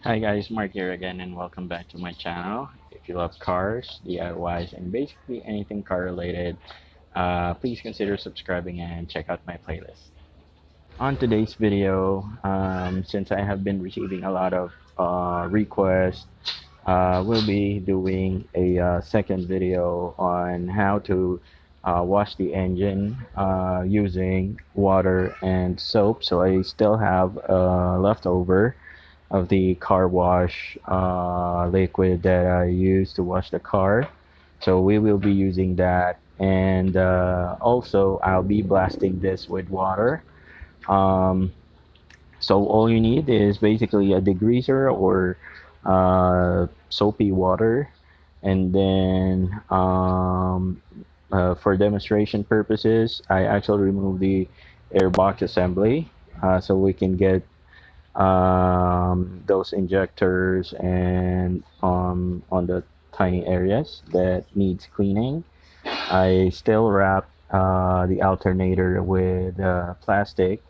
Hi guys, Mark here again and welcome back to my channel. If you love cars, DIYs, and basically anything car related, please consider subscribing and check out my playlist. On today's video, since I have been receiving a lot of requests, we'll be doing a second video on how to wash the engine using water and soap. So I still have leftover of the car wash liquid that I use to wash the car. So we will be using that, and also I'll be blasting this with water. Um, so all you need is basically a degreaser or soapy water, and then for demonstration purposes, I actually remove the airbox assembly so we can get those injectors and on the tiny areas that needs cleaning. I still wrap the alternator with plastic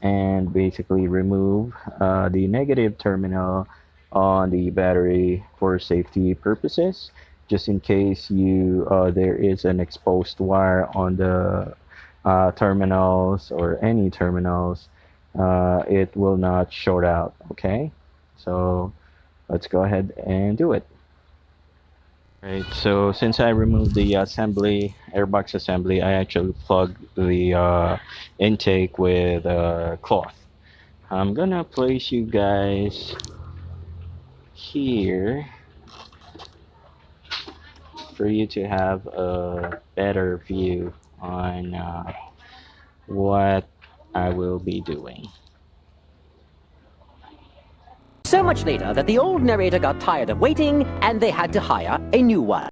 and basically remove the negative terminal on the battery for safety purposes, just in case you there is an exposed wire on the terminals or any terminals. It will not short out. Okay, so let's go ahead and do it. Right, so since I removed the assembly, airbox assembly, I actually plugged the intake with cloth. I'm gonna place you guys here for you to have a better view on what I will be doing. So much later that the old narrator got tired of waiting and they had to hire a new one.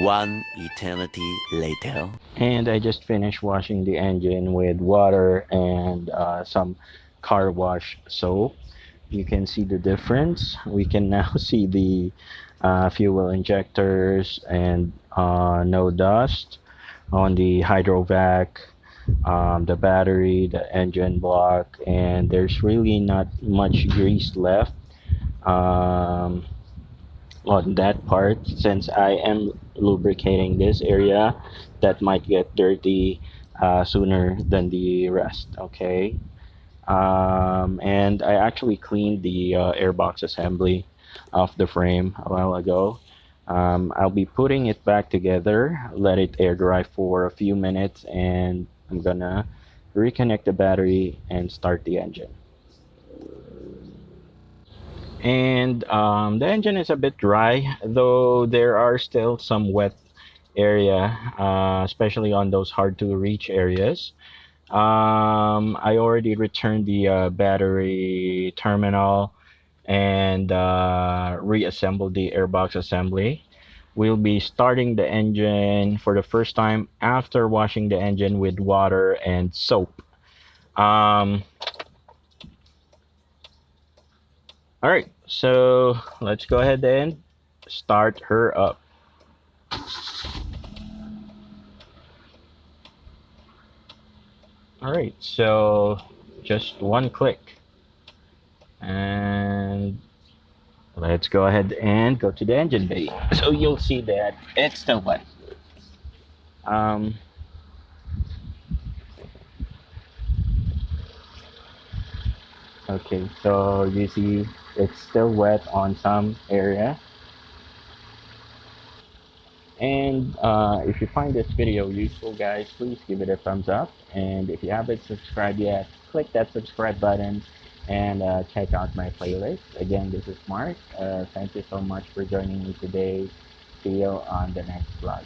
One eternity later. And I just finished washing the engine with water and some car wash soap. You can see the difference. We can now see the fuel injectors and no dust on the hydrovac, the battery, the engine block, and there's really not much grease left um, on that part. Since I am lubricating this area, that might get dirty sooner than the rest. Okay. And I actually cleaned the airbox assembly of the frame a while ago. I'll be putting it back together, let it air dry for a few minutes, and I'm gonna reconnect the battery and start the engine. And the engine is a bit dry, though there are still some wet area, especially on those hard to reach areas. I already returned the battery terminal and reassembled the airbox assembly. We'll be starting the engine for the first time after washing the engine with water and soap. Um, all right, so let's go ahead and start her up. All right, so just one click. And let's go ahead and go to the engine bay. So you'll see that it's still wet. Um, okay, so you see it's still wet on some area. And if you find this video useful, guys, please give it a thumbs up. And if you haven't subscribed yet, click that subscribe button and check out my playlist. Again, this is Mark. Thank you so much for joining me today. See you on the next vlog.